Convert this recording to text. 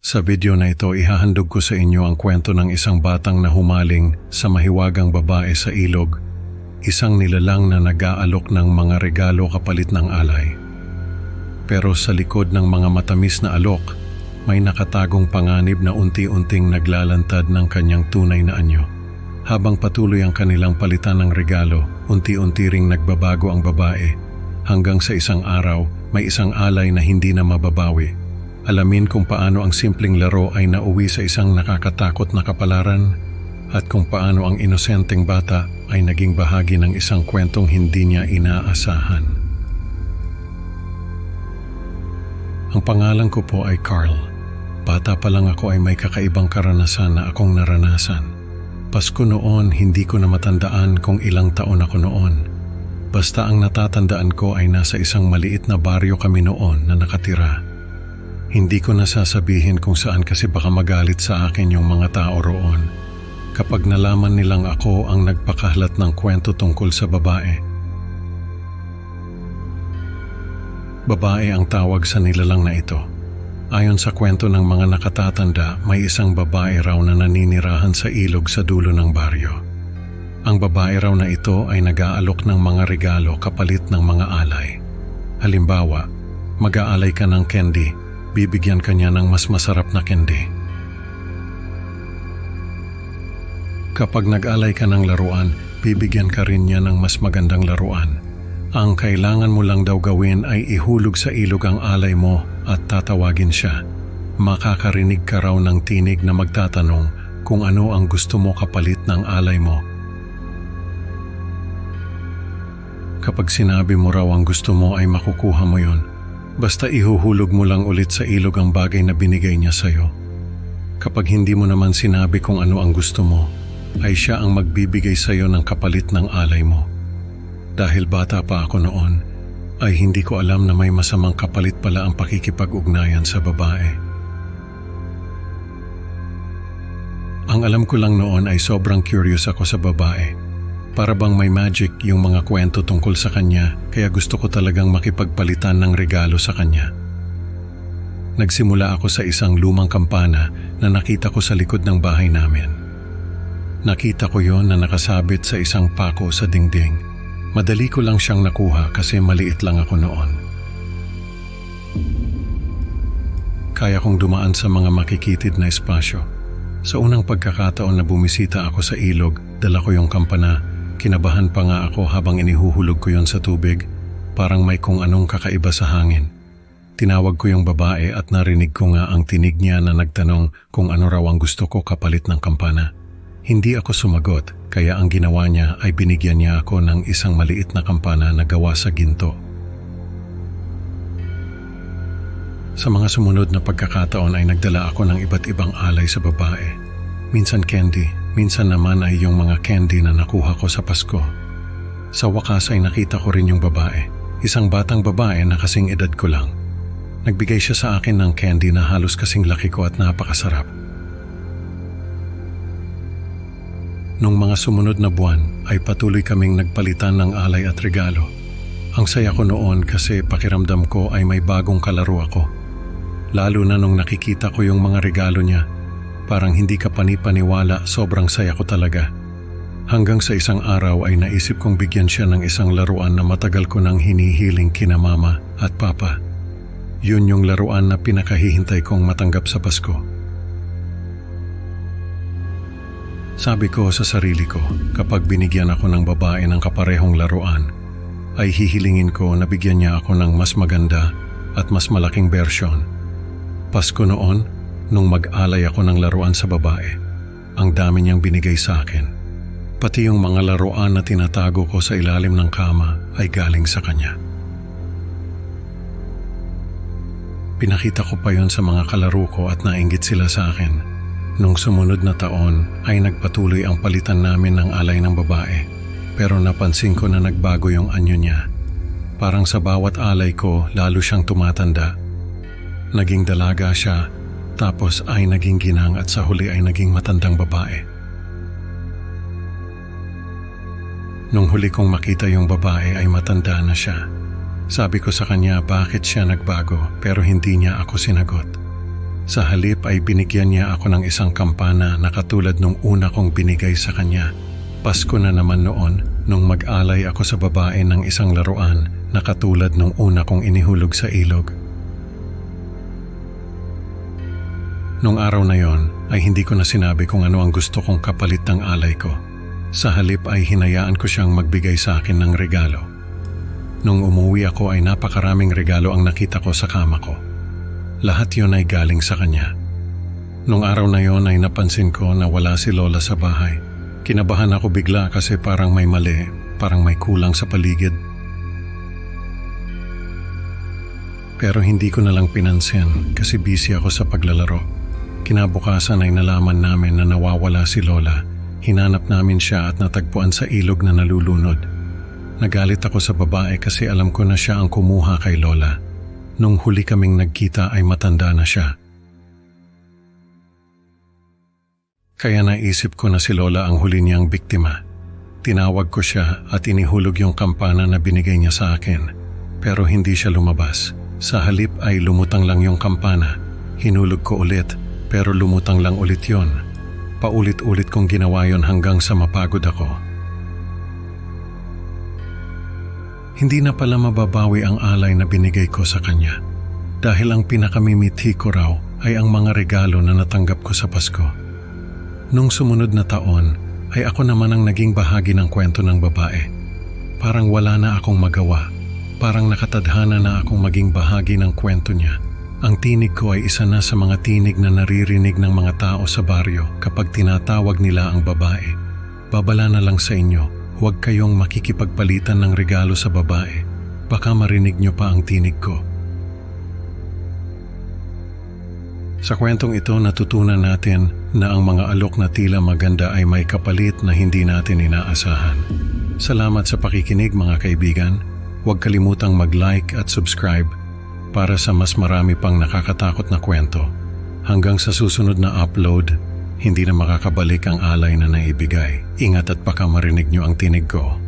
Sa video na ito, ihahandog ko sa inyo ang kwento ng isang batang na humaling sa mahiwagang babae sa ilog, isang nilalang na nag-aalok ng mga regalo kapalit ng alay. Pero sa likod ng mga matamis na alok, may nakatagong panganib na unti-unting naglalantad ng kanyang tunay na anyo. Habang patuloy ang kanilang palitan ng regalo, unti-unti ring nagbabago ang babae, hanggang sa isang araw, may isang alay na hindi na mababawi. Alamin kung paano ang simpleng laro ay nauwi sa isang nakakatakot na kapalaran at kung paano ang inosenteng bata ay naging bahagi ng isang kwentong hindi niya inaasahan. Ang pangalan ko po ay Carl. Bata pa lang ako ay may kakaibang karanasan na akong naranasan. Pasko noon, hindi ko na matandaan kung ilang taon ako noon. Basta ang natatandaan ko ay nasa isang maliit na baryo kami noon na nakatira. Hindi ko na sasabihin kung saan kasi baka magalit sa akin yung mga tao roon. Kapag nalaman nilang ako ang nagpakahalat ng kwento tungkol sa babae. Babae ang tawag sa nilalang na ito. Ayon sa kwento ng mga nakatatanda, may isang babae raw na naninirahan sa ilog sa dulo ng baryo. Ang babae raw na ito ay nag-aalok ng mga regalo kapalit ng mga alay. Halimbawa, mag-aalay ka ng candy, bibigyan ka niya ng mas masarap na candy. Kapag nag-alay ka ng laruan, bibigyan ka rin niya ng mas magandang laruan. Ang kailangan mo lang daw gawin ay ihulog sa ilog ang alay mo at tatawagin siya. Makakarinig ka raw ng tinig na magtatanong kung ano ang gusto mo kapalit ng alay mo. Kapag sinabi mo raw ang gusto mo ay makukuha mo yon. Basta ihuhulog mo lang ulit sa ilog ang bagay na binigay niya sa'yo. Kapag hindi mo naman sinabi kung ano ang gusto mo, ay siya ang magbibigay sa'yo ng kapalit ng alay mo. Dahil bata pa ako noon, ay hindi ko alam na may masamang kapalit pala ang pakikipag-ugnayan sa babae. Ang alam ko lang noon ay sobrang curious ako sa babae. Para bang may magic yung mga kwento tungkol sa kanya, kaya gusto ko talagang makipagpalitan ng regalo sa kanya. Nagsimula ako sa isang lumang kampana na nakita ko sa likod ng bahay namin. Nakita ko yon na nakasabit sa isang pako sa dingding. Madali ko lang siyang nakuha kasi maliit lang ako noon. Kaya kong dumaan sa mga makikitid na espasyo. Sa unang pagkakataon na bumisita ako sa ilog, dala ko yung kampana. Kinabahan pa nga ako habang inihuhulog ko yon sa tubig, parang may kung anong kakaiba sa hangin. Tinawag ko yung babae at narinig ko nga ang tinig niya na nagtanong kung ano raw ang gusto ko kapalit ng kampana. Hindi ako sumagot, kaya ang ginawa niya ay binigyan niya ako ng isang maliit na kampana na gawa sa ginto. Sa mga sumunod na pagkakataon ay nagdala ako ng iba't ibang alay sa babae. Minsan candy, minsan naman ay yung mga candy na nakuha ko sa Pasko. Sa wakas ay nakita ko rin yung babae, isang batang babae na kasing edad ko lang. Nagbigay siya sa akin ng candy na halos kasing laki ko at napakasarap. Nung mga sumunod na buwan ay patuloy kaming nagpalitan ng alay at regalo. Ang saya ko noon kasi pakiramdam ko ay may bagong kalaro ako. Lalo na nung nakikita ko yung mga regalo niya. Parang hindi ka panipaniwala, sobrang saya ko talaga. Hanggang sa isang araw ay naisip kong bigyan siya ng isang laruan na matagal ko nang hinihiling kina mama at papa. Yun yung laruan na pinakahihintay kong matanggap sa Pasko. Sabi ko sa sarili ko, kapag binigyan ako ng babae ng kaparehong laruan, ay hihilingin ko na bigyan niya ako ng mas maganda at mas malaking bersyon. Pasko noon, nung mag-alay ako ng laruan sa babae, ang dami niyang binigay sa akin. Pati yung mga laruan na tinatago ko sa ilalim ng kama ay galing sa kanya. Pinakita ko pa yon sa mga kalaro ko at nainggit sila sa akin. Nung sumunod na taon ay nagpatuloy ang palitan namin ng alay ng babae. Pero napansin ko na nagbago yung anyo niya. Parang sa bawat alay ko lalo siyang tumatanda. Naging dalaga siya, tapos ay naging ginang at sa huli ay naging matandang babae. Nung huli kong makita yung babae ay matanda na siya. Sabi ko sa kanya bakit siya nagbago pero hindi niya ako sinagot. Sa halip ay binigyan niya ako ng isang kampana na katulad nung una kong binigay sa kanya. Pasko na naman noon nung mag-alay ako sa babae ng isang laruan na katulad nung una kong inihulog sa ilog. Nung araw na yon ay hindi ko na sinabi kung ano ang gusto kong kapalit ng alay ko. Sa halip ay hinayaan ko siyang magbigay sa akin ng regalo. Nung umuwi ako ay napakaraming regalo ang nakita ko sa kama ko. Lahat yon ay galing sa kanya. Nung araw na yon ay napansin ko na wala si Lola sa bahay. Kinabahan ako bigla kasi parang may mali, parang may kulang sa paligid. Pero hindi ko na lang pinansin kasi busy ako sa paglalaro. Kinabukasan ay nalaman namin na nawawala si Lola. Hinanap namin siya at natagpuan sa ilog na nalulunod. Nagalit ako sa babae kasi alam ko na siya ang kumuha kay Lola. Nung huli kaming nagkita ay matanda na siya. Kaya naisip ko na si Lola ang huli niyang biktima. Tinawag ko siya at inihulog yung kampana na binigay niya sa akin. Pero hindi siya lumabas. Sa halip ay lumutang lang yung kampana. Hinulog ko ulit pero lumutang lang ulit yon. Paulit-ulit kong ginawa yon hanggang sa mapagod ako. Hindi na pala mababawi ang alay na binigay ko sa kanya. Dahil ang pinakamimithi ko raw ay ang mga regalo na natanggap ko sa Pasko. Nung sumunod na taon ay ako naman ang naging bahagi ng kwento ng babae. Parang wala na akong magawa. Parang nakatadhana na akong maging bahagi ng kwento niya. Ang tinig ko ay isa na sa mga tinig na naririnig ng mga tao sa baryo kapag tinatawag nila ang babae. Babala na lang sa inyo. Huwag kayong makikipagpalitan ng regalo sa babae. Baka marinig nyo pa ang tinig ko. Sa kwentong ito natutunan natin na ang mga alok na tila maganda ay may kapalit na hindi natin inaasahan. Salamat sa pakikinig mga kaibigan. Huwag kalimutang mag-like at subscribe para sa mas marami pang nakakatakot na kwento. Hanggang sa susunod na upload, hindi na makakabalik ang alay na naibigay. Ingat at baka marinig nyo ang tinig ko.